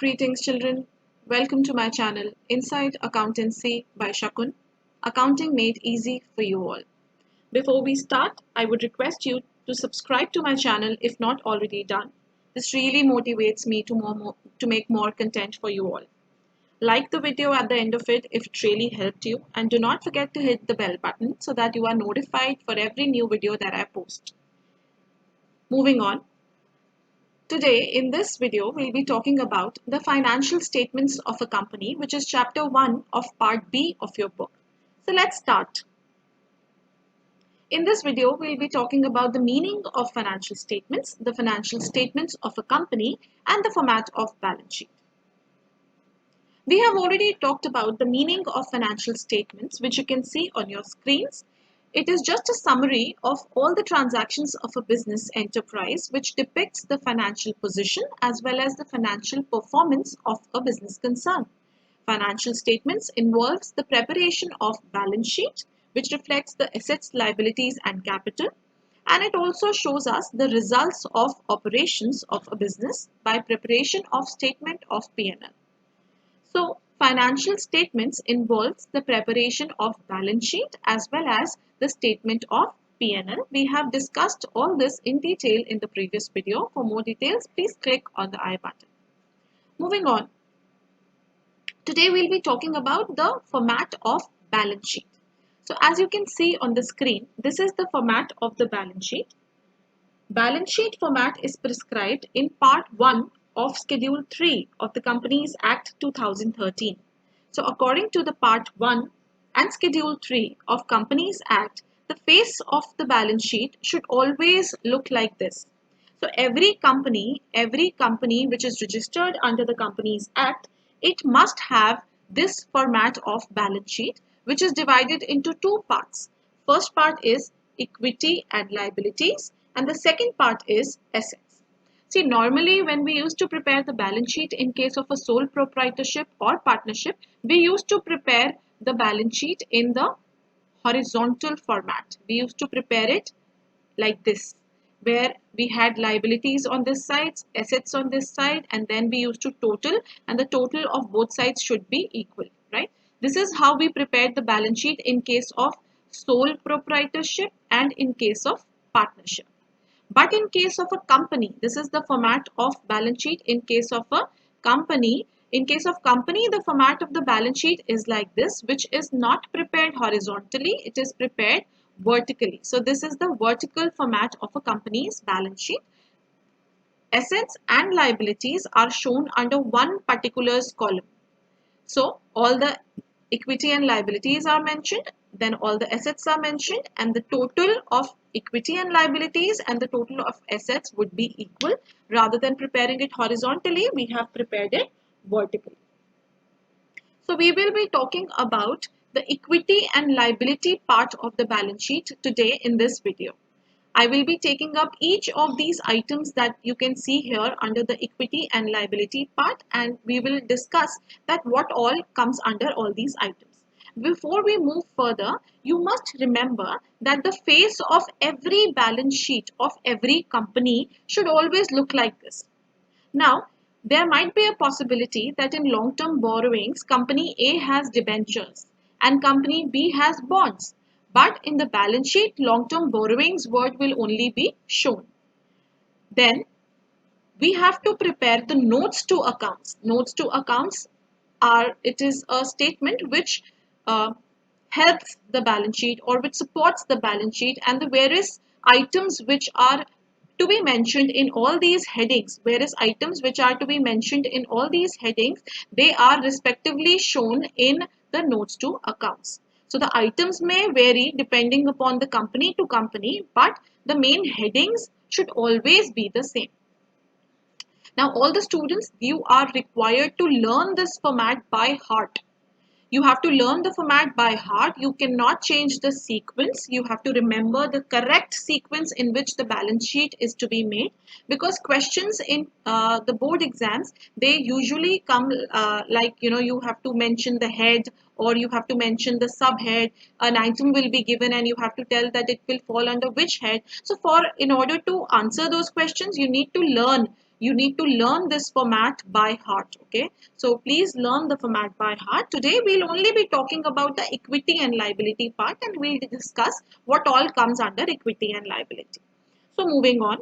Greetings, children. Welcome to my channel, Inside Accountancy by Shakun. Accounting made easy for you all. Before we start, I would request you to subscribe to my channel if not already done. This really motivates me to make more content for you all. Like the video at the end of it if it really helped you, and do not forget to hit the bell button so that you are notified for every new video that I post. Moving on. Today, in this video, we'll be talking about the financial statements of a company, which is chapter 1 of part B of your book. So let's start. In this video, we'll be talking about the meaning of financial statements, the financial statements of a company, and the format of balance sheet. We have already talked about the meaning of financial statements, which you can see on your screens. It is just a summary of all the transactions of a business enterprise which depicts the financial position as well as the financial performance of a business concern. Financial statements involves the preparation of balance sheet, which reflects the assets, liabilities and capital, and it also shows us the results of operations of a business by preparation of statement of P&L. So, financial statements involves the preparation of balance sheet as well as the statement of P&L. We have discussed all this in detail in the previous video. For more details, please click on the I button. Moving on. Today we'll be talking about the format of balance sheet. So as you can see on the screen, this is the format of the balance sheet. Balance sheet format is prescribed in part 1 of Schedule 3 of the Companies Act 2013. So according to the part 1 and Schedule 3 of Companies Act, the face of the balance sheet should always look like this. So every company which is registered under the Companies Act, it must have this format of balance sheet, which is divided into two parts. First part is equity and liabilities, and the second part is assets. See, normally when we used to prepare the balance sheet in case of a sole proprietorship or partnership, we used to prepare the balance sheet in the horizontal format. We used to prepare it like this, where we had liabilities on this side, assets on this side, and then we used to total, and the total of both sides should be equal, right? This is how we prepared the balance sheet in case of sole proprietorship and in case of partnership. But in case of a company, this is the format of balance sheet in case of a company. In case of company, the format of the balance sheet is like this, which is not prepared horizontally, it is prepared vertically. So this is the vertical format of a company's balance sheet. Assets and liabilities are shown under one particulars column. So all the equity and liabilities are mentioned, then all the assets are mentioned, and the total of equity and liabilities and the total of assets would be equal. Rather than preparing it horizontally, we have prepared it vertically. So we will be talking about the equity and liability part of the balance sheet today in this video. I will be taking up each of these items that you can see here under the equity and liability part, and we will discuss that what all comes under all these items. Before we move further, you must remember that the face of every balance sheet of every company should always look like this. Now, there might be a possibility that in long-term borrowings, company A has debentures and company B has bonds. But in the balance sheet, long-term borrowings word will only be shown. Then we have to prepare the notes to accounts. Notes to accounts it is a statement which helps the balance sheet or which supports the balance sheet, and the various items which are to be mentioned in all these headings, various items which are to be mentioned in all these headings, they are respectively shown in the notes to accounts. So the items may vary depending upon the company to company, but the main headings should always be the same. Now all the students, you are required to learn this format by heart. You have to learn the format by heart. You cannot change the sequence. You have to remember the correct sequence in which the balance sheet is to be made, because questions in the board exams, they usually come like, you have to mention the head or you have to mention the subhead. An item will be given and you have to tell that it will fall under which head. So in order to answer those questions, you need to learn You need to learn this format by heart. Okay, so please learn the format by heart. Today we'll only be talking about the equity and liability part, and we'll discuss what all comes under equity and liability. So moving on,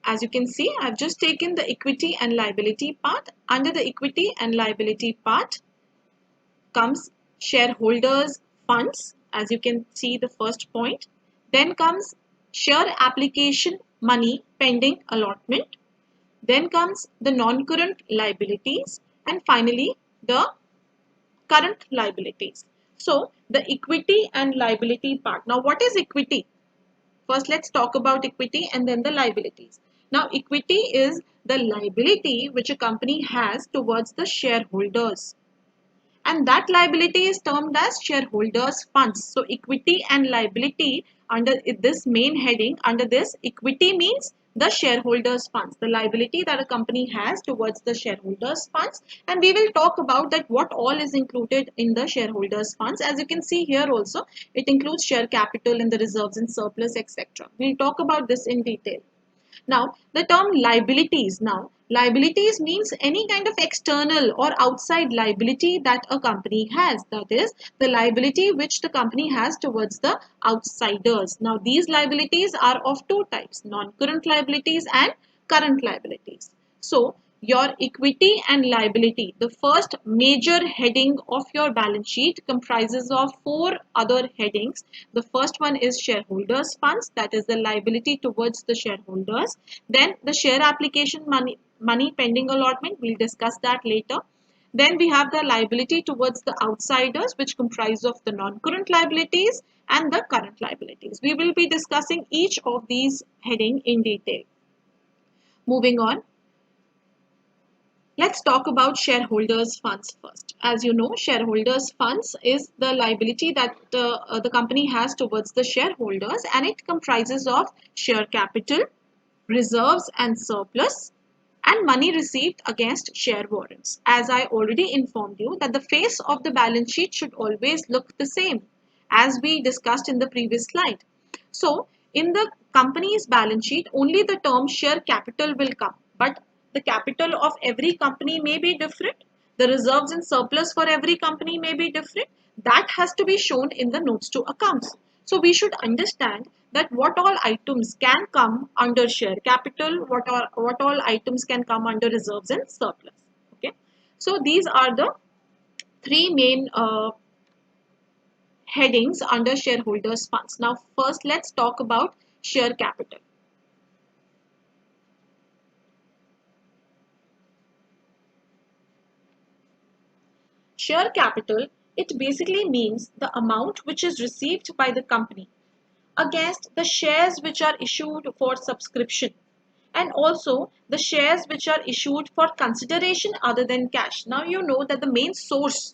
as you can see, I've just taken the equity and liability part. Under the equity and liability part comes shareholders funds, as you can see the first point. Then comes share application money pending allotment. Then comes the non-current liabilities, and finally the current liabilities. So the equity and liability part. Now what is equity? First let's talk about equity and then the liabilities. Now equity is the liability which a company has towards the shareholders, and that liability is termed as shareholders funds. So equity and liability, under this main heading, under this, equity means the shareholders funds, the liability that a company has towards the shareholders funds. And we will talk about that what all is included in the shareholders funds. As you can see here also, it includes share capital and the reserves and surplus, etc. We'll talk about this in detail. Now, the term liabilities. Now, liabilities means any kind of external or outside liability that a company has. That is, the liability which the company has towards the outsiders. Now, these liabilities are of two types, non-current liabilities and current liabilities. So, your equity and liability, the first major heading of your balance sheet, comprises of four other headings. The first one is shareholders funds, that is the liability towards the shareholders. Then the share application money pending allotment, we'll discuss that later. Then we have the liability towards the outsiders, which comprise of the non-current liabilities and the current liabilities. We will be discussing each of these heading in detail. Moving on, let's talk about shareholders funds first. As you know, shareholders funds is the liability that the company has towards the shareholders, and it comprises of share capital, reserves and surplus, and money received against share warrants. As I already informed you that the face of the balance sheet should always look the same as we discussed in the previous slide. So in the company's balance sheet, only the term share capital will come, but the capital of every company may be different. The reserves and surplus for every company may be different. That has to be shown in the notes to accounts. So we should understand that what all items can come under share capital, what all items can come under reserves and surplus. Okay. So these are the three main headings under shareholders funds. Now first let's talk about share capital. Share capital, it basically means the amount which is received by the company against the shares which are issued for subscription, and also the shares which are issued for consideration other than cash. Now you know that the main source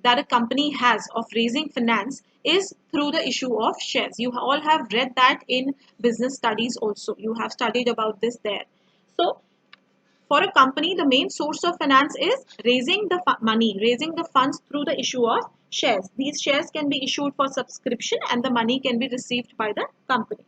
that a company has of raising finance is through the issue of shares. You all have read that in business studies also. You have studied about this there. So for a company, the main source of finance is raising the money, raising the funds through the issue of shares. These shares can be issued for subscription and the money can be received by the company.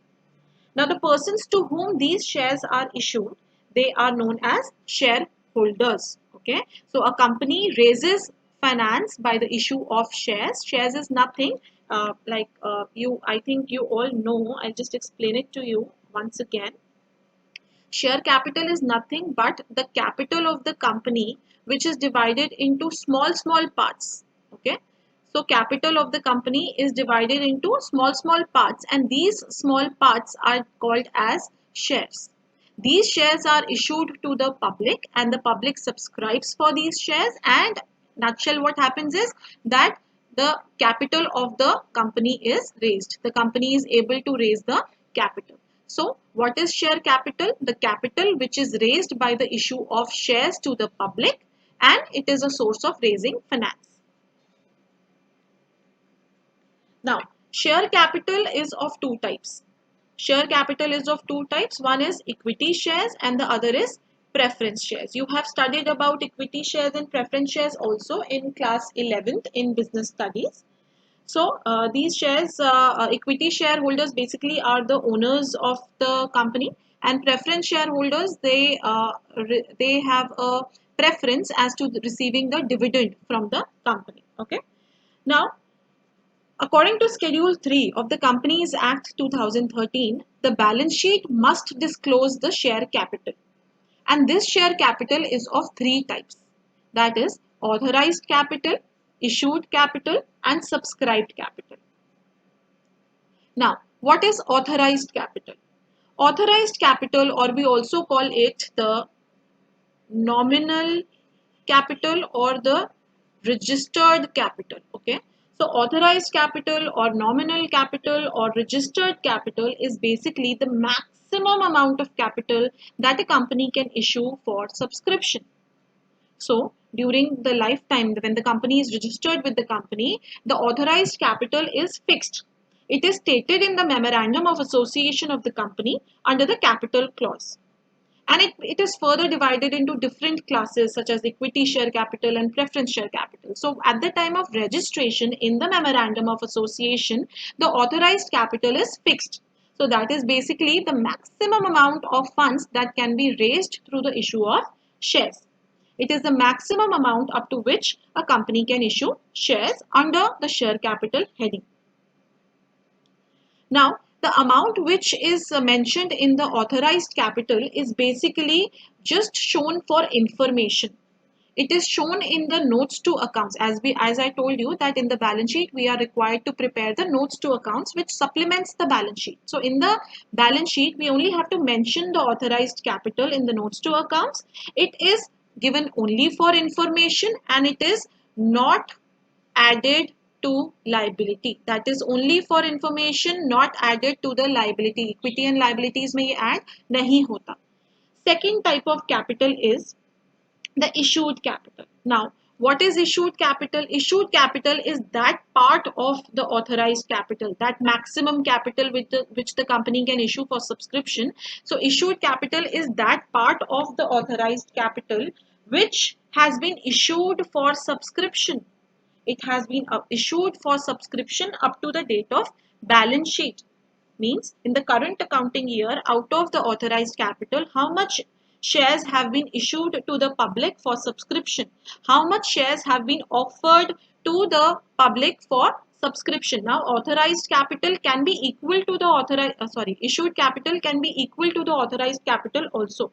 Now, the persons to whom these shares are issued, they are known as shareholders. Okay, so a company raises finance by the issue of shares. Shares is nothing I think you all know. I'll just explain it to you once again. Share capital is nothing but the capital of the company, which is divided into small parts. Okay, so capital of the company is divided into small parts, and these small parts are called as shares. These shares are issued to the public and the public subscribes for these shares, and nutshell what happens is that the capital of the company is raised. The company is able to raise the capital. So what is share capital? The capital which is raised by the issue of shares to the public, and it is a source of raising finance. Now, share capital is of two types. Share capital is of two types. One is equity shares and the other is preference shares. You have studied about equity shares and preference shares also in class 11th in business studies. So these shares, equity shareholders basically are the owners of the company, And preference shareholders, they have a preference as to receiving the dividend from the company. Okay. Now, according to Schedule 3 of the Companies Act 2013, the balance sheet must disclose the share capital. And this share capital is of three types. That is authorized capital, issued capital, and subscribed capital. Now, what is authorized capital? Authorized capital, or we also call it the nominal capital or the registered capital. Okay. So authorized capital or nominal capital or registered capital is basically the maximum amount of capital that a company can issue for subscription. So during the lifetime, when the company is registered with the company, the authorized capital is fixed. It is stated in the memorandum of association of the company under the capital clause. And it is further divided into different classes such as equity share capital and preference share capital. So at the time of registration in the memorandum of association, the authorized capital is fixed. So that is basically the maximum amount of funds that can be raised through the issue of shares. It is the maximum amount up to which a company can issue shares under the share capital heading. Now, the amount which is mentioned in the authorized capital is basically just shown for information. It is shown in the notes to accounts. As I told you that in the balance sheet we are required to prepare the notes to accounts which supplements the balance sheet. So in the balance sheet we only have to mention the authorized capital in the notes to accounts. It is given only for information and it is not added to liability. That is only for information, not added to the liability. Equity and liabilities में ये add नहीं होता. Second type of capital is the issued capital. Now, what is issued capital? Issued capital is that part of the authorized capital, that maximum capital which the company can issue for subscription. So, issued capital is that part of the authorized capital which has been issued for subscription. It has been issued for subscription up to the date of balance sheet. Means in the current accounting year, out of the authorized capital, how much shares have been issued to the public for subscription? How much shares have been offered to the public for subscription? Now, authorized capital can be equal to the issued capital can be equal to the authorized capital also.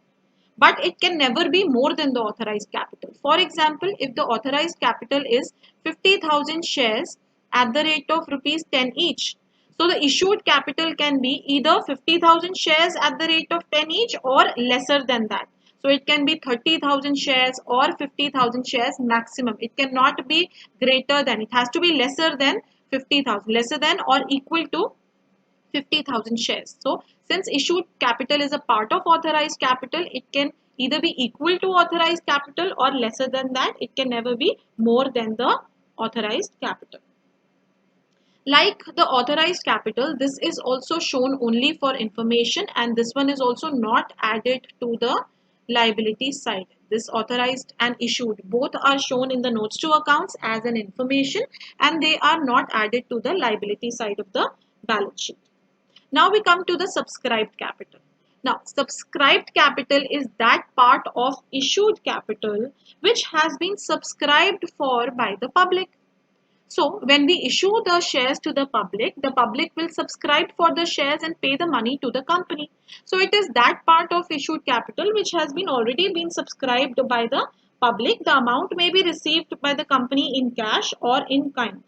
But it can never be more than the authorized capital. For example, if the authorized capital is 50,000 shares at the rate of rupees 10 each, so the issued capital can be either 50,000 shares at the rate of 10 each or lesser than that. So it can be 30,000 shares or 50,000 shares maximum. It cannot be greater than, it has to be lesser than 50,000, lesser than or equal to 50,000 shares. So since issued capital is a part of authorized capital, it can either be equal to authorized capital or lesser than that. It can never be more than the authorized capital. Like the authorized capital, this is also shown only for information and this one is also not added to the liability side. This authorized and issued both are shown in the notes to accounts as an information and they are not added to the liability side of the balance sheet. Now we come to the subscribed capital. Now, subscribed capital is that part of issued capital which has been subscribed for by the public. So, when we issue the shares to the public will subscribe for the shares and pay the money to the company. So, it is that part of issued capital which has been already been subscribed by the public. The amount may be received by the company in cash or in kind.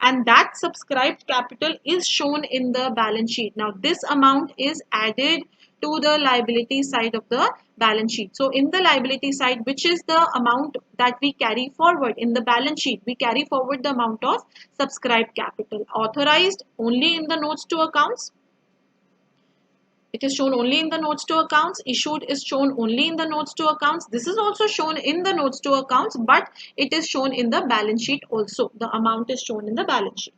And that subscribed capital is shown in the balance sheet. Now this amount is added to the liability side of the balance sheet. So in the liability side, which is the amount that we carry forward in the balance sheet, we carry forward the amount of subscribed capital. Authorized only in the notes to accounts. It is shown only in the notes to accounts. Issued is shown only in the notes to accounts. This is also shown in the notes to accounts, but it is shown in the balance sheet also. The amount is shown in the balance sheet.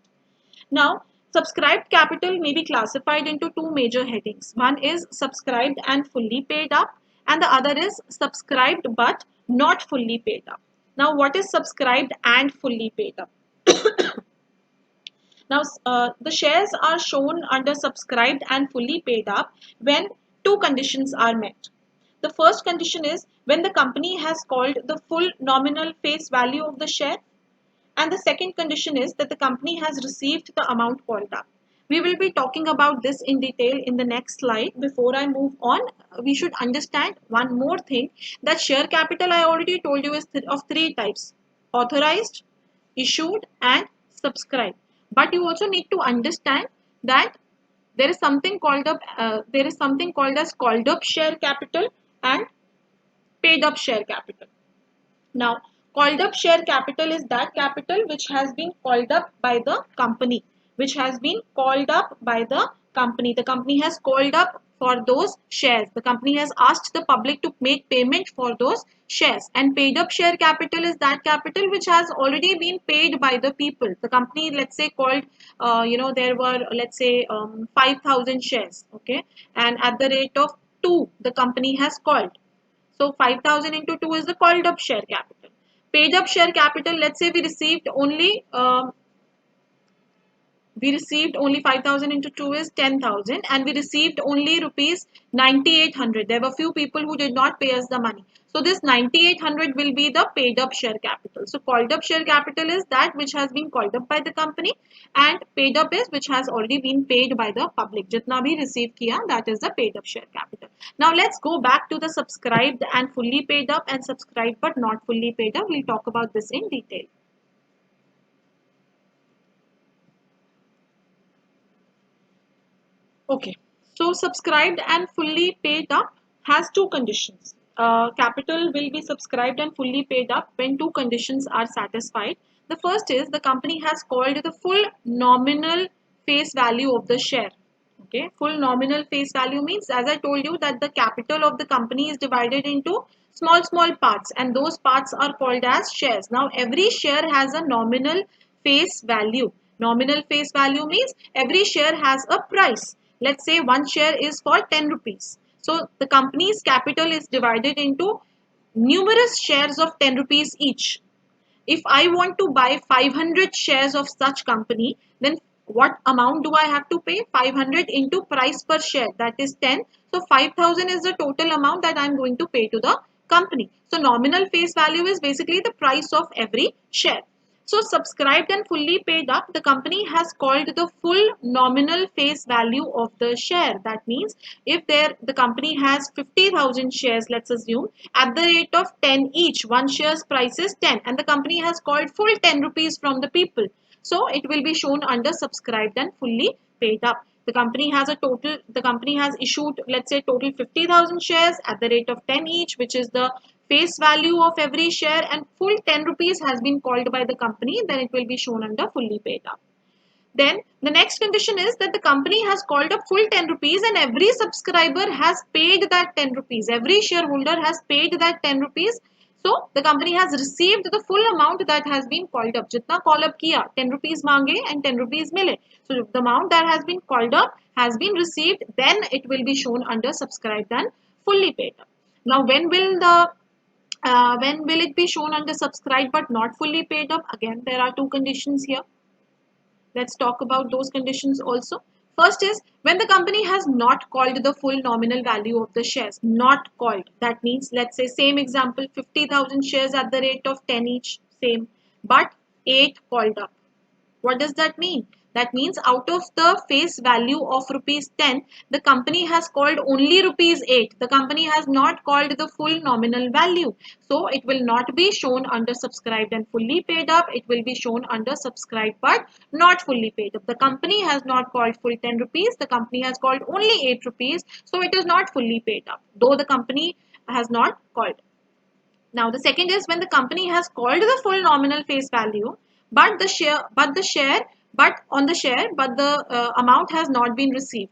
Now, subscribed capital may be classified into two major headings. One is subscribed and fully paid up, and the other is subscribed but not fully paid up. Now, what is subscribed and fully paid up? Now, the shares are shown under subscribed and fully paid up when two conditions are met. The first condition is when the company has called the full nominal face value of the share, and the second condition is that the company has received the amount called up. We will be talking about this in detail in the next slide. Before I move on, we should understand one more thing, that share capital I already told you is of three types: authorized, issued and subscribed. But you also need to understand that there is something called as called up share capital and paid up share capital. Now, called up share capital is that capital which has been called up by the company, which has been called up by the company. The company has called up for those shares. The company has asked the public to make payment for those shares. And paid up share capital is that capital which has already been paid by the people. The company, let's say, called, there were, let's say, 5,000 shares, okay, and at the rate of 2, the company has called. So 5,000 into 2 is the called up share capital. Paid up share capital, let's say we received only 5,000 into 2 is 10,000, and we received only rupees 9,800. There were few people who did not pay us the money. So this 9,800 will be the paid up share capital. So called up share capital is that which has been called up by the company, and paid up is which has already been paid by the public. Jitna bhi receive kiya, that is the paid up share capital. Now let's go back to the subscribed and fully paid up and subscribed but not fully paid up. We'll talk about this in detail. Okay, so subscribed and fully paid up has two conditions. Capital will be subscribed and fully paid up when two conditions are satisfied. The first is the company has called the full nominal face value of the share. Okay, full nominal face value means, as I told you, that the capital of the company is divided into small parts, and those parts are called as shares. Now every share has a nominal face value. Nominal face value means every share has a price. Let's say one share is for 10 rupees. So the company's capital is divided into numerous shares of 10 rupees each. If I want to buy 500 shares of such company, then what amount do I have to pay? 500 into price per share, that is 10. So 5,000 is the total amount that I am going to pay to the company. So nominal face value is basically the price of every share. So subscribed and fully paid up, the company has called the full nominal face value of the share. That means if the company has 50,000 shares, let's assume, at the rate of 10 each, one share's price is 10, and the company has called full 10 rupees from the people. So it will be shown under subscribed and fully paid up. The company has issued, let's say, total 50,000 shares at the rate of 10 each, which is the face value of every share, and full 10 rupees has been called by the company, then it will be shown under fully paid up. Then the next condition is that the company has called up full 10 rupees and every subscriber has paid that 10 rupees. Every shareholder has paid that 10 rupees. So the company has received the full amount that has been called up. Jitna call up kiya, 10 rupees mange and 10 rupees mile. So if the amount that has been called up has been received, then it will be shown under subscribed and fully paid up. Now when will it be shown under subscribed but not fully paid up? Again, there are two conditions here. Let's talk about those conditions also. First is when the company has not called the full nominal value of the shares. Not called. That means, let's say, same example, 50,000 shares at the rate of 10 each, same, but 8 called up. What does that mean? That means out of the face value of rupees 10, the company has called only rupees 8. The company has not called the full nominal value. So it will not be shown under subscribed and fully paid up. It will be shown under subscribed but not fully paid up. The company has not called full 10 rupees. The company has called only 8 rupees. So it is not fully paid up, though the company has not called. Now the second is when the company has called the full nominal face value, but the amount has not been received.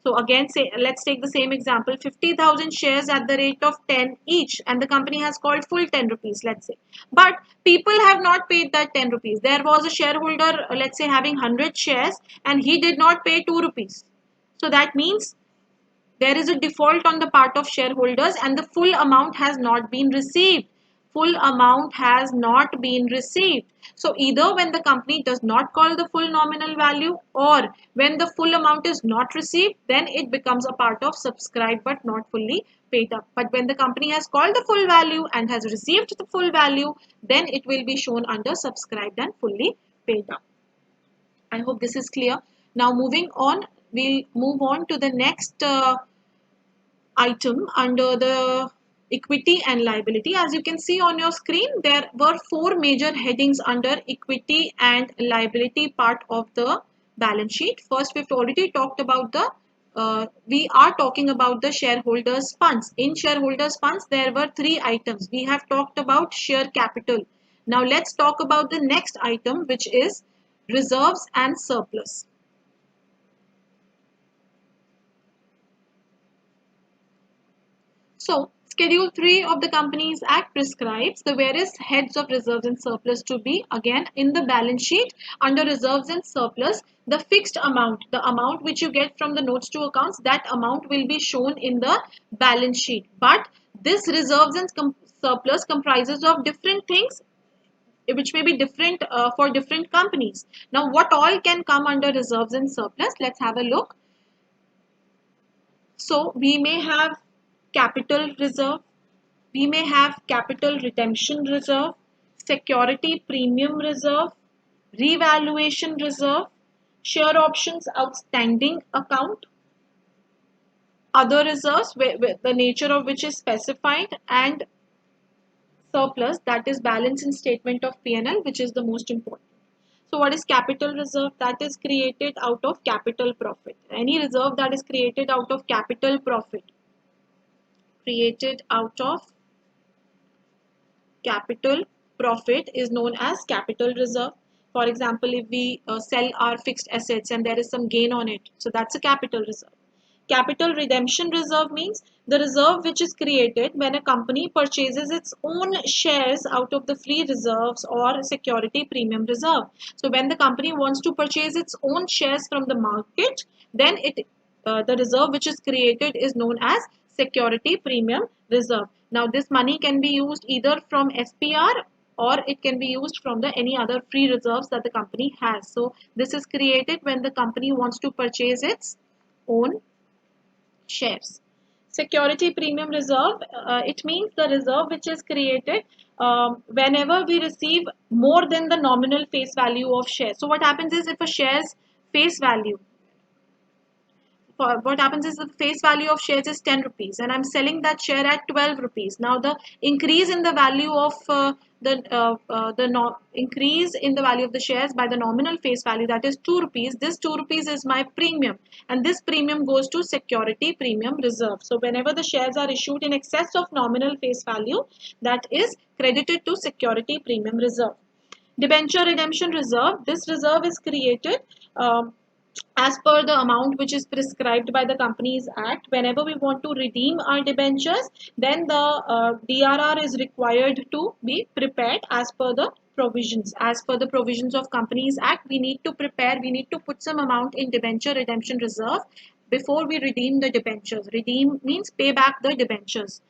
So again, say let's take the same example: 50,000 shares at the rate of 10 each, and the company has called full 10 rupees. Let's say, but people have not paid that 10 rupees. There was a shareholder, let's say, having 100 shares, and he did not pay 2 rupees. So that means there is a default on the part of shareholders and the full amount has not been received. full amount has not been received. So either when the company does not call the full nominal value, or when the full amount is not received, then it becomes a part of subscribed but not fully paid up. But when the company has called the full value and has received the full value, then it will be shown under subscribed and fully paid up. I hope this is clear. Now moving on, we'll move on to the next item under the equity and liability. As you can see on your screen, there were four major headings under equity and liability part of the balance sheet. First, we've already talked about we are talking about the shareholders funds. In shareholders funds, there were three items. We have talked about share capital. Now let's talk about the next item, which is reserves and surplus. So, Schedule 3 of the Companies Act prescribes the various heads of reserves and surplus to be again in the balance sheet. Under reserves and surplus, the fixed amount, the amount which you get from the notes to accounts, that amount will be shown in the balance sheet. But this reserves and surplus comprises of different things which may be different for different companies. Now, what all can come under reserves and surplus? Let's have a look. So, we may have capital reserve, we may have capital redemption reserve, security premium reserve, revaluation reserve, share options outstanding account, other reserves the nature of which is specified, and surplus, that is balance in statement of P&L, which is the most important. So what is capital reserve? That is created out of capital profit. Any reserve that is created out of capital profit, created out of capital profit, is known as capital reserve. For example, if we sell our fixed assets and there is some gain on it, so that's a capital reserve. Capital redemption reserve means the reserve which is created when a company purchases its own shares out of the free reserves or security premium reserve. So when the company wants to purchase its own shares from the market, then the reserve which is created is known as security premium reserve. Now this money can be used either from SPR, or it can be used from the any other free reserves that the company has. So this is created when the company wants to purchase its own shares. Security premium reserve, it means the reserve which is created whenever we receive more than the nominal face value of shares. So what happens is, if a share's face value, what happens is the face value of shares is 10 rupees and I'm selling that share at 12 rupees. Now the increase in the value of increase in the value of the shares by the nominal face value, that is 2 rupees. This 2 rupees is my premium, and this premium goes to security premium reserve. So whenever the shares are issued in excess of nominal face value, that is credited to security premium reserve. Debenture redemption reserve. This reserve is created as per the amount which is prescribed by the Companies Act. Whenever we want to redeem our debentures, then the DRR is required to be prepared as per the provisions. As per the provisions of Companies Act, we need to prepare, we need to put some amount in debenture redemption reserve before we redeem the debentures. Redeem means pay back the debentures.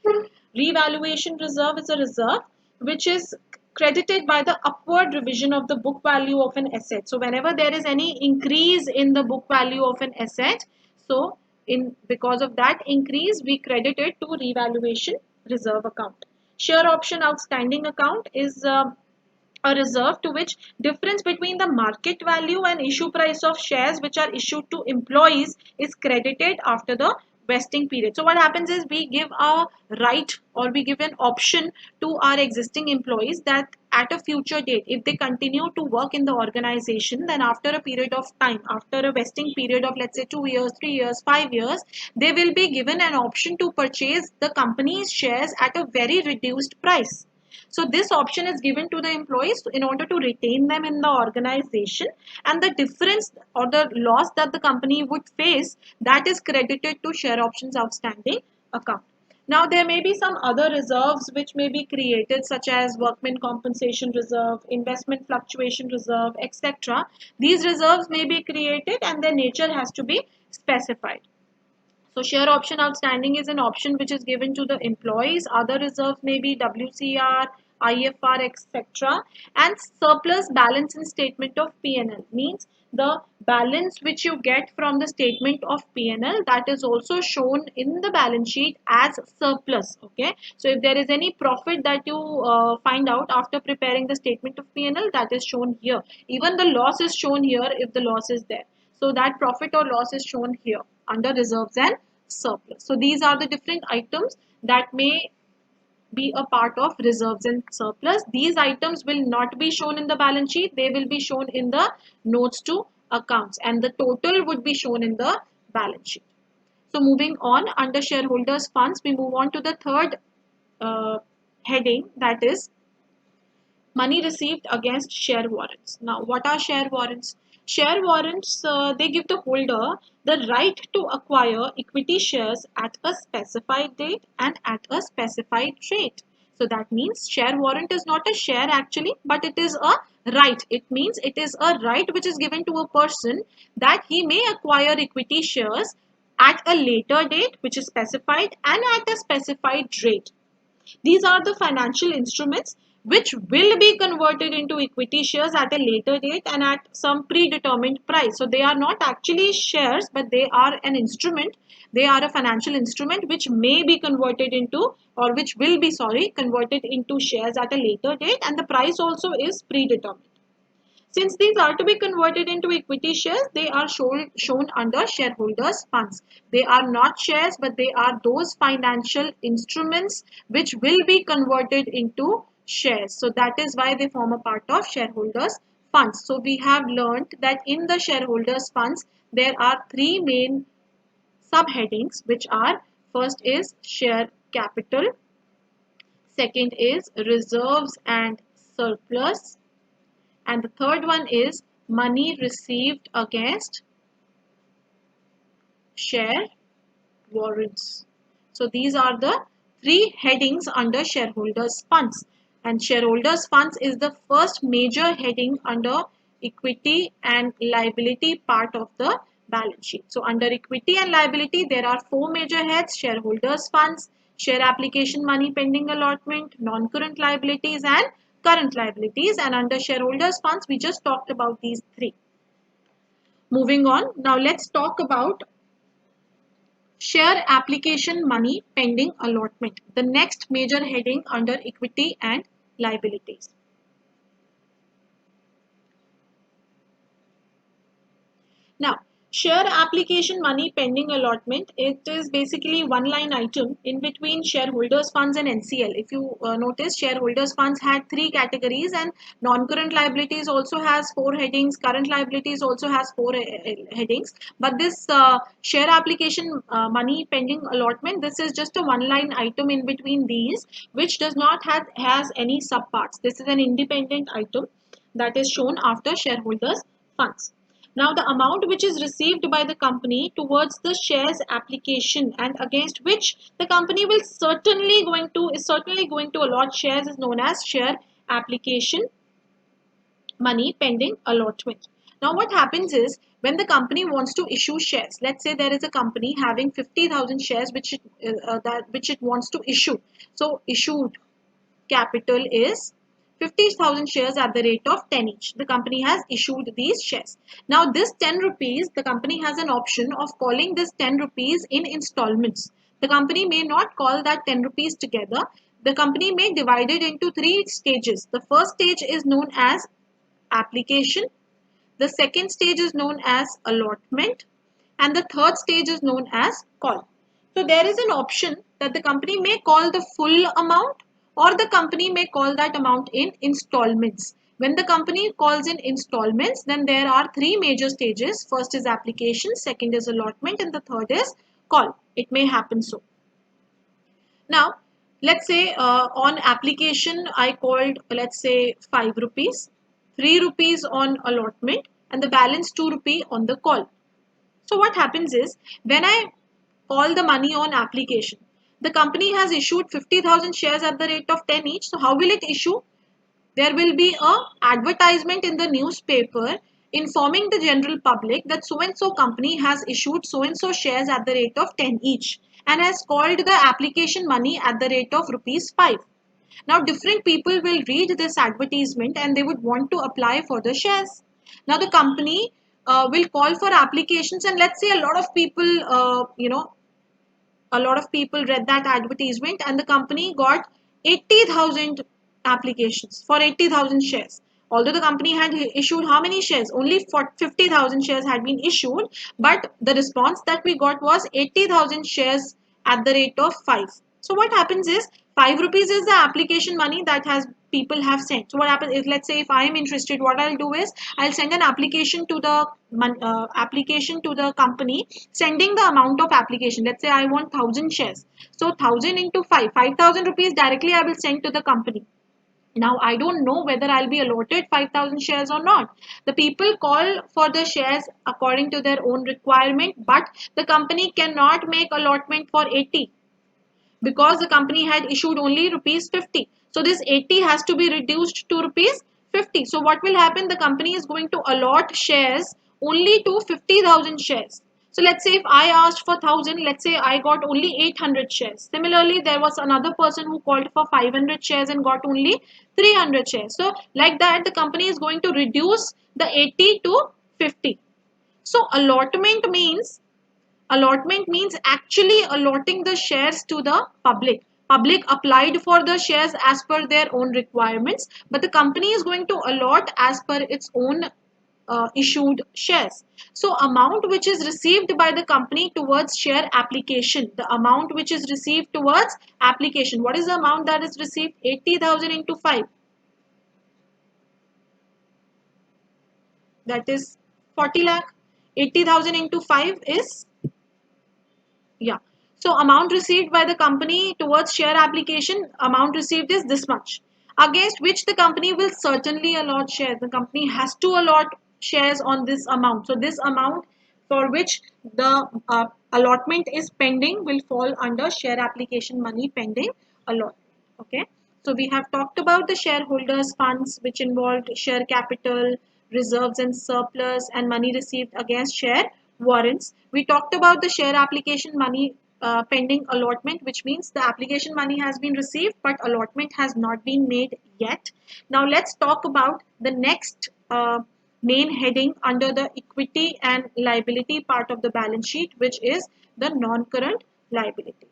Revaluation reserve is a reserve which is credited by the upward revision of the book value of an asset. So whenever there is any increase in the book value of an asset, so because of that increase, we credit it to revaluation reserve account. Share option outstanding account is a reserve to which difference between the market value and issue price of shares which are issued to employees is credited after the vesting period. So what happens is, we give a right, or we give an option to our existing employees that at a future date, if they continue to work in the organization, then after a period of time, after a vesting period of let's say 2 years, 3 years, 5 years, they will be given an option to purchase the company's shares at a very reduced price. So this option is given to the employees in order to retain them in the organization, and the difference or the loss that the company would face, that is credited to share options outstanding account. Now there may be some other reserves which may be created, such as workmen compensation reserve, investment fluctuation reserve, etc. These reserves may be created and their nature has to be specified. So share option outstanding is an option which is given to the employees. Other reserves may be WCR, IFR, etc. And surplus balance in statement of P&L means the balance which you get from the statement of P&L, that is also shown in the balance sheet as surplus. Okay. So if there is any profit that you find out after preparing the statement of P&L, that is shown here. Even the loss is shown here if the loss is there. So that profit or loss is shown here under reserves and surplus. So these are the different items that may be a part of reserves and surplus. These items will not be shown in the balance sheet. They will be shown in the notes to accounts, and the total would be shown in the balance sheet. So moving on, under shareholders funds, we move on to the third heading, that is money received against share warrants. Now, what are share warrants? Share warrants, they give the holder the right to acquire equity shares at a specified date and at a specified rate. So that means share warrant is not a share actually, but it is a right. It means it is a right which is given to a person that he may acquire equity shares at a later date which is specified and at a specified rate. These are the financial instruments which will be converted into equity shares at a later date and at some predetermined price. So they are not actually shares, but they are an instrument. They are a financial instrument which may be converted into, or which will be, sorry, converted into shares at a later date, and the price also is predetermined. Since these are to be converted into equity shares, they are shown under shareholders funds. They are not shares, but they are those financial instruments which will be converted into shares. So that is why they form a part of shareholders funds. So we have learned that in the shareholders funds, there are three main subheadings, which are: first is share capital, second is reserves and surplus, and the third one is money received against share warrants. So these are the three headings under shareholders funds, and shareholders funds is the first major heading under equity and liability part of the balance sheet. So under equity and liability there are four major heads: shareholders funds, share application money pending allotment, non-current liabilities and current liabilities. And under shareholders funds we just talked about these three. Moving on, now let's talk about share application money pending allotment, the next major heading under equity and liabilities. Now, share application money pending allotment, it is basically one line item in between shareholders funds and NCL. If you notice, shareholders funds had three categories, and non-current liabilities also has four headings, current liabilities also has four headings. But this share application money pending allotment, this is just a one line item in between these, which does not has any subparts. This is an independent item that is shown after shareholders funds. Now, the amount which is received by the company towards the shares application and against which the company will certainly going to allot shares is known as share application money pending allotment. Now, what happens is when the company wants to issue shares, let's say there is a company having 50,000 shares which it wants to issue. So, issued capital is 50,000 shares at the rate of 10 each. The company has issued these shares. Now this 10 rupees, the company has an option of calling this 10 rupees in installments. The company may not call that 10 rupees together. The company may divide it into three stages. The first stage is known as application. The second stage is known as allotment. And the third stage is known as call. So there is an option that the company may call the full amount, or the company may call that amount in installments. When the company calls in installments, then there are three major stages. First is application, second is allotment, and the third is call. It may happen so. Now, let's say on application, I called, let's say 5 rupees, 3 rupees on allotment, and the balance 2 rupee on the call. So what happens is when I call the money on application, the company has issued 50,000 shares at the rate of 10 each. So how will it issue? There will be a advertisement in the newspaper informing the general public that so and so company has issued so and so shares at the rate of 10 each and has called the application money at the rate of rupees 5. Now, different people will read this advertisement and they would want to apply for the shares. Now, the company will call for applications, and let's say a lot of people read that advertisement, and the company got 80,000 applications for 80,000 shares. Although the company had issued how many shares? Only for 50,000 shares had been issued, but the response that we got was 80,000 shares at the rate of 5. So what happens is 5 rupees is the application money that has people have sent. So what happens is, let's say if I am interested, what I'll do is I'll send an application to the company, sending the amount of application. Let's say I want 1,000 shares. So 1,000 into 5, 5,000 rupees directly I will send to the company. Now, I don't know whether I'll be allotted 5,000 shares or not. The people call for the shares according to their own requirement, but the company cannot make allotment for 80 because the company had issued only rupees 50. So this 80 has to be reduced to rupees 50. So what will happen? The company is going to allot shares only to 50,000 shares. So let's say if I asked for 1,000, let's say I got only 800 shares. Similarly, there was another person who called for 500 shares and got only 300 shares. So like that, the company is going to reduce the 80 to 50. So allotment means actually allotting the shares to the public. Public applied for the shares as per their own requirements, but the company is going to allot as per its own issued shares. So amount which is received by the company towards share application, the amount which is received towards application, what is the amount that is received? 80,000 into 5, that is 40 lakh. 80,000 into 5 is, yeah. So amount received by the company towards share application, amount received is this much, against which the company will certainly allot shares. The company has to allot shares on this amount. So this amount for which the allotment is pending will fall under share application money pending allotment. Okay. So we have talked about the shareholders funds, which involved share capital, reserves and surplus, and money received against share warrants. We talked about the share application money pending allotment, which means the application money has been received but allotment has not been made yet. Now let's talk about the next main heading under the equity and liability part of the balance sheet, which is the non-current liabilities.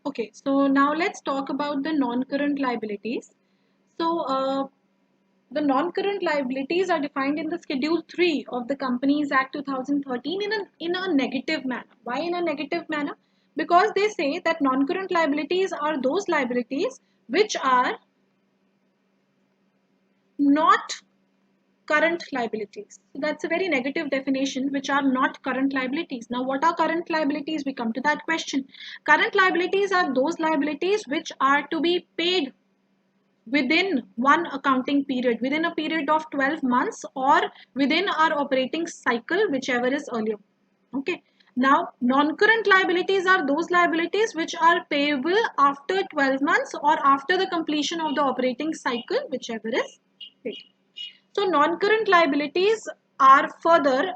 Okay, so now let's talk about the non-current liabilities. So the non-current liabilities are defined in the Schedule 3 of the Companies Act 2013 in a negative manner. Why in a negative manner? Because they say that non-current liabilities are those liabilities which are not current liabilities. So that's a very negative definition, which are not current liabilities. Now, what are current liabilities? We come to that question. Current liabilities are those liabilities which are to be paid within one accounting period, within a period of 12 months or within our operating cycle, whichever is earlier. Okay. Now, non-current liabilities are those liabilities which are payable after 12 months or after the completion of the operating cycle, whichever is paid. So non-current liabilities are further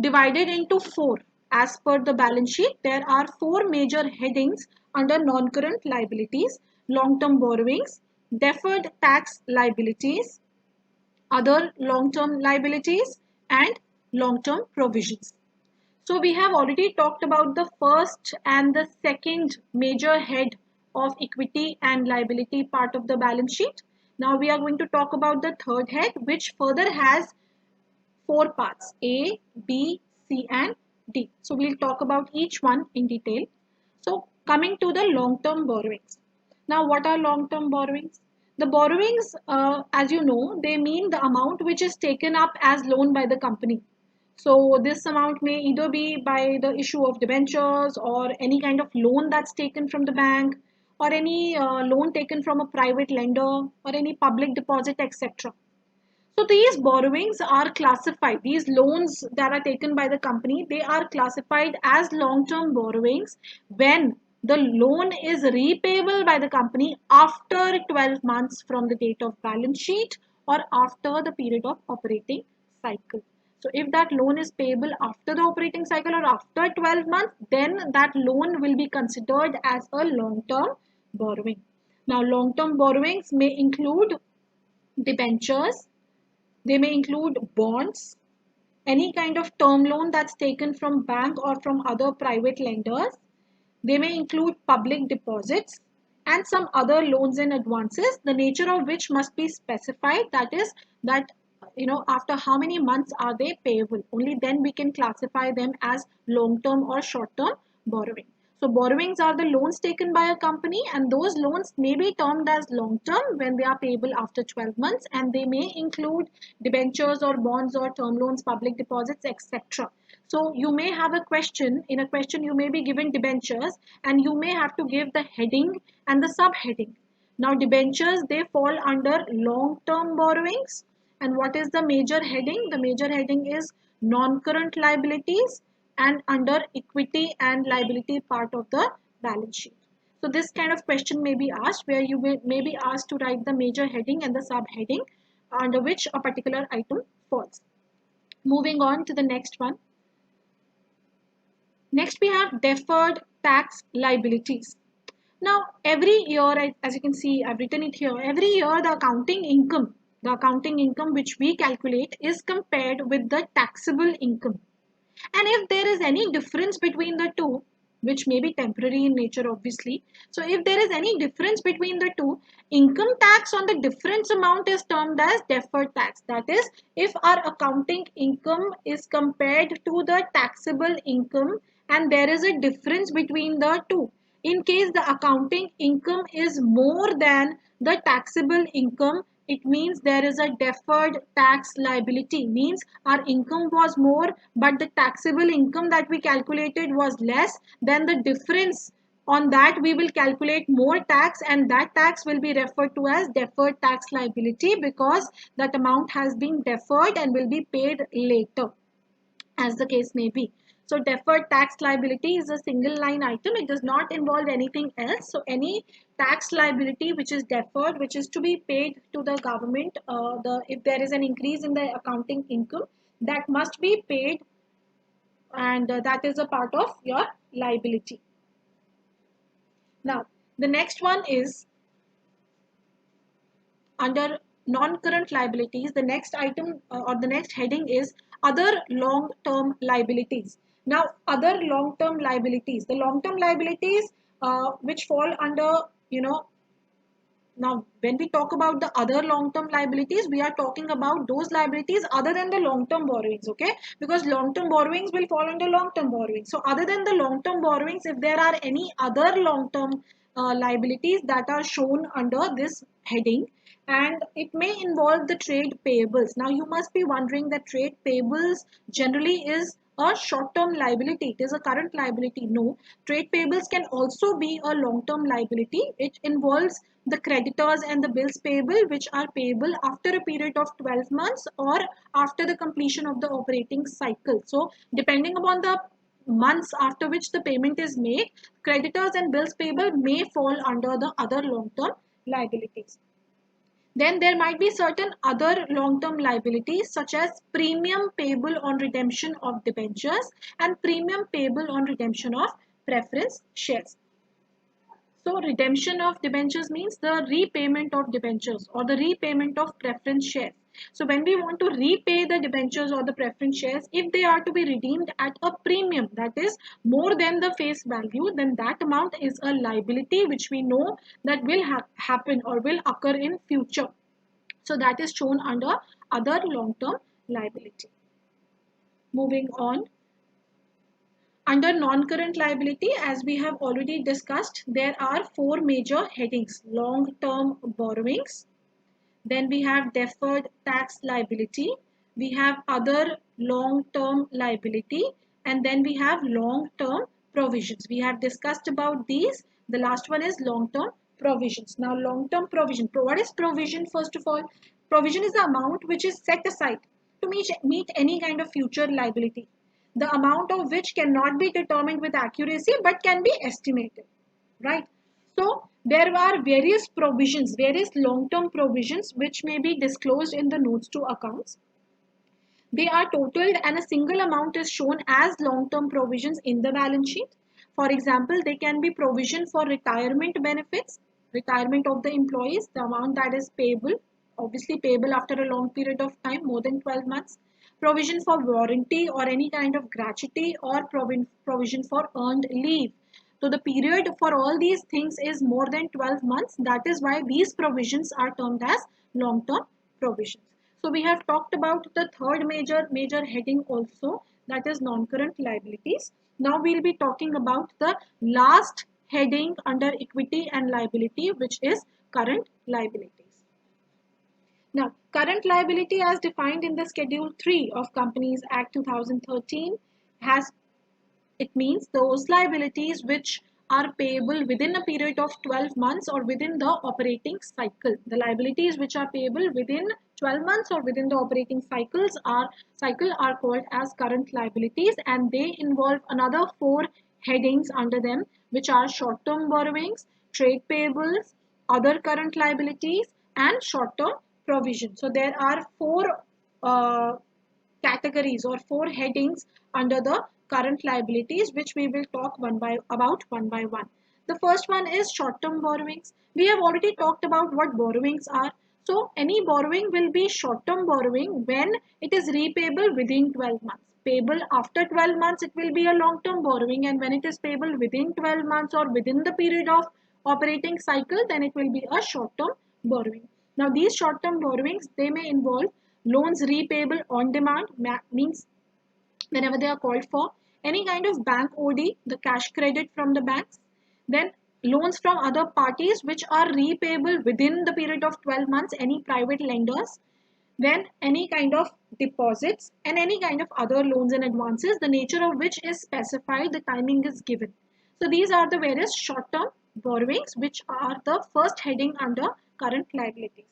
divided into four. As per the balance sheet, there are four major headings under non-current liabilities: long-term borrowings, deferred tax liabilities, other long-term liabilities, and long-term provisions. So we have already talked about the first and the second major head of equity and liability part of the balance sheet. Now we are going to talk about the third head, which further has four parts: A, B, C, and D. So we'll talk about each one in detail. So coming to the long-term borrowings. Now what are long-term borrowings? The borrowings, as you know, they mean the amount which is taken up as loan by the company. So this amount may either be by the issue of debentures or any kind of loan that's taken from the bank or any loan taken from a private lender or any public deposit, etc. So these borrowings are classified, these loans that are taken by the company, they are classified as long-term borrowings when the loan is repayable by the company after 12 months from the date of balance sheet or after the period of operating cycle. So if that loan is payable after the operating cycle or after 12 months, then that loan will be considered as a long-term borrowing. Now, long-term borrowings may include debentures, they may include bonds, any kind of term loan that's taken from bank or from other private lenders. They may include public deposits and some other loans and advances, the nature of which must be specified. That is, that after how many months are they payable. Only then we can classify them as long-term or short-term borrowing. So borrowings are the loans taken by a company, and those loans may be termed as long-term when they are payable after 12 months, and they may include debentures or bonds or term loans, public deposits, etc. So you may have a question, in a question you may be given debentures and you may have to give the heading and the subheading. Now debentures, they fall under long-term borrowings. And what is the major heading? The major heading is non-current liabilities and under equity and liability part of the balance sheet. So this kind of question may be asked, where you may be asked to write the major heading and the subheading under which a particular item falls. Moving on to the next one. Next, we have deferred tax liabilities. Now, every year, as you can see, I've written it here, every year the accounting income which we calculate is compared with the taxable income. And if there is any difference between the two, which may be temporary in nature obviously, so if there is any difference between the two, income tax on the difference amount is termed as deferred tax. That is, if our accounting income is compared to the taxable income and there is a difference between the two, in case the accounting income is more than the taxable income, it means there is a deferred tax liability. Means our income was more, but the taxable income that we calculated was less. Then the difference, on that we will calculate more tax, and that tax will be referred to as deferred tax liability, because that amount has been deferred and will be paid later, as the case may be. So deferred tax liability is a single line item. It does not involve anything else. So any tax liability which is deferred, which is to be paid to the government, if there is an increase in the accounting income, that must be paid, and that is a part of your liability. Now, the next one is under non-current liabilities. The next item or the next heading is other long-term liabilities. Now, other long-term liabilities, the long-term liabilities which fall under, now when we talk about the other long-term liabilities, we are talking about those liabilities other than the long-term borrowings, okay? Because long-term borrowings will fall under long-term borrowings. So other than the long-term borrowings, if there are any other long-term liabilities that are shown under this heading, and it may involve the trade payables. Now you must be wondering that trade payables generally is a short-term liability. It is a current liability. No, trade payables can also be a long-term liability. It involves the creditors and the bills payable which are payable after a period of 12 months or after the completion of the operating cycle. So depending upon the months after which the payment is made, creditors and bills payable may fall under the other long-term liabilities. Then there might be certain other long-term liabilities such as premium payable on redemption of debentures and premium payable on redemption of preference shares. So redemption of debentures means the repayment of debentures or the repayment of preference shares. So when we want to repay the debentures or the preference shares, if they are to be redeemed at a premium, that is more than the face value, then that amount is a liability which we know that will happen or will occur in future. So that is shown under other long-term liability. Moving on. Under non-current liability, as we have already discussed, there are four major headings. Long-term borrowings. Then we have deferred tax liability. We have other long-term liability. And then we have long-term provisions. We have discussed about these. The last one is long-term provisions. Now, long-term provision. What is provision first of all? Provision is the amount which is set aside to meet any kind of future liability, the amount of which cannot be determined with accuracy but can be estimated, right? So there are various provisions, various long-term provisions which may be disclosed in the notes to accounts. They are totaled and a single amount is shown as long-term provisions in the balance sheet. For example, they can be provision for retirement benefits, retirement of the employees, the amount that is payable, obviously payable after a long period of time, more than 12 months, provision for warranty or any kind of gratuity, or provision for earned leave. So the period for all these things is more than 12 months. That is why these provisions are termed as long-term provisions. So we have talked about the third major heading also, that is non-current liabilities. Now we'll be talking about the last heading under equity and liability, which is current liabilities. Now, current liability as defined in the Schedule 3 of Companies Act 2013 has, it means those liabilities which are payable within a period of 12 months or within the operating cycle. The liabilities which are payable within 12 months or within the operating cycle are called as current liabilities, and they involve another four headings under them, which are short-term borrowings, trade payables, other current liabilities, and short-term provision. So there are four categories or four headings under the current liabilities, which we will talk one by one. The first one is short-term borrowings. We have already talked about what borrowings are. So any borrowing will be short-term borrowing when it is repayable within 12 months. Payable after 12 months, it will be a long-term borrowing, and when it is payable within 12 months or within the period of operating cycle, then it will be a short-term borrowing. Now these short-term borrowings, they may involve loans repayable on demand, means whenever they are called for, any kind of bank OD, the cash credit from the banks, then loans from other parties which are repayable within the period of 12 months, any private lenders, then any kind of deposits and any kind of other loans and advances, the nature of which is specified, the timing is given. So these are the various short-term borrowings which are the first heading under current liabilities.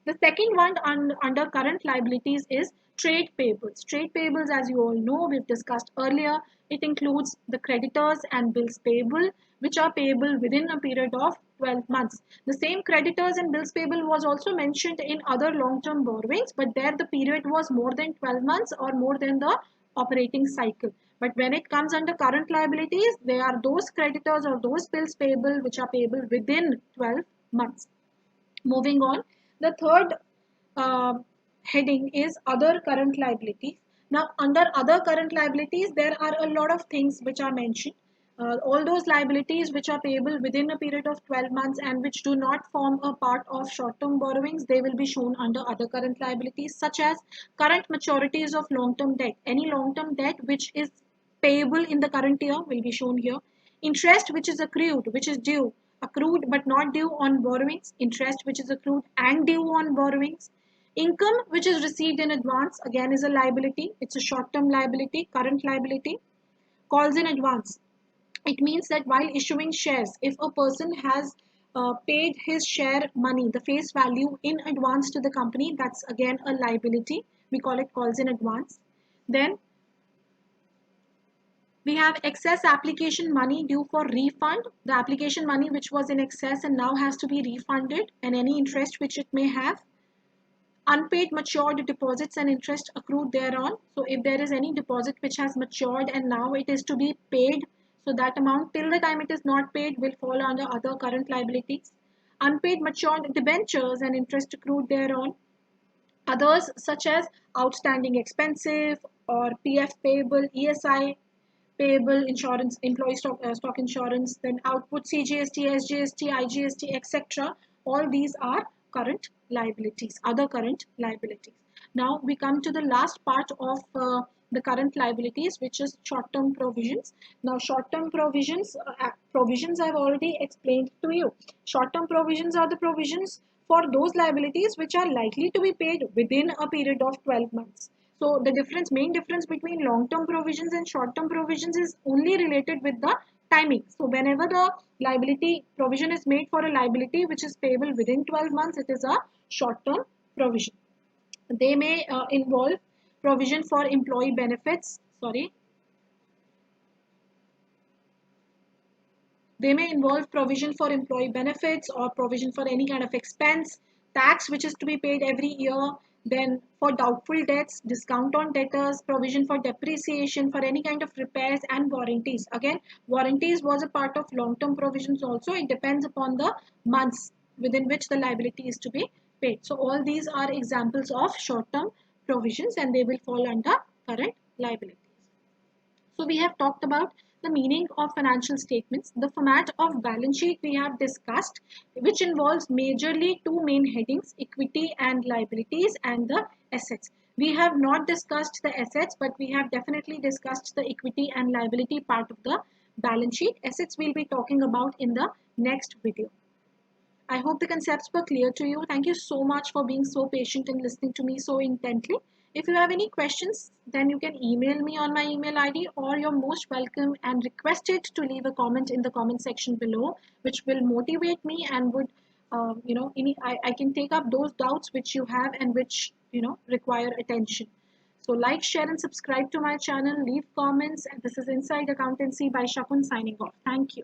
The second one under current liabilities is trade payables. Trade payables, as you all know, we've discussed earlier, it includes the creditors and bills payable, which are payable within a period of 12 months. The same creditors and bills payable was also mentioned in other long-term borrowings, but there the period was more than 12 months or more than the operating cycle. But when it comes under current liabilities, they are those creditors or those bills payable which are payable within 12 months. Moving on, the third uh, heading is other current liabilities. Now, under other current liabilities, there are a lot of things which are mentioned. All those liabilities which are payable within a period of 12 months and which do not form a part of short-term borrowings, they will be shown under other current liabilities, such as current maturities of long-term debt. Any long-term debt which is payable in the current year will be shown here. Interest which is accrued, which is due, accrued but not due on borrowings, interest which is accrued and due on borrowings. Income which is received in advance, again is a liability, it's a short-term liability, current liability. Calls in advance. It means that while issuing shares, if a person has paid his share money, the face value in advance to the company, that's again a liability. We call it calls in advance. Then we have excess application money due for refund. The application money which was in excess and now has to be refunded, and any interest which it may have. Unpaid matured deposits and interest accrued thereon. So if there is any deposit which has matured and now it is to be paid, so that amount till the time it is not paid will fall under other current liabilities. Unpaid matured debentures and interest accrued thereon. Others such as outstanding expensive or PF payable, ESI payable, insurance, employee stock insurance, then output CGST, SGST, IGST, etc. All these are current liabilities, other current liabilities. Now we come to the last part of the current liabilities, which is short-term provisions. Now short-term provisions I've already explained to you. Short-term provisions are the provisions for those liabilities which are likely to be paid within a period of 12 months. So the main difference between long-term provisions and short-term provisions is only related with the timing. So whenever the liability provision is made for a liability which is payable within 12 months, it is a short-term provision. They may involve provision for employee benefits, sorry, They may involve provision for employee benefits or provision for any kind of expense, tax which is to be paid every year, then for doubtful debts, discount on debtors, provision for depreciation, for any kind of repairs and warranties. Again, warranties was a part of long-term provisions also. It depends upon the months within which the liability is to be paid. So all these are examples of short-term provisions and they will fall under current liabilities. So we have talked about the meaning of financial statements. The format of balance sheet we have discussed, which involves majorly two main headings, equity and liabilities and the assets. We have not discussed the assets, but we have definitely discussed the equity and liability part of the balance sheet. Assets we'll be talking about in the next video. I hope the concepts were clear to you. Thank you so much for being so patient and listening to me so intently. If you have any questions, then you can email me on my email ID, or you're most welcome and requested to leave a comment in the comment section below, which will motivate me and would, I can take up those doubts which you have and which, require attention. So like, share and subscribe to my channel, leave comments. And this is Inside Accountancy by Shakun signing off. Thank you.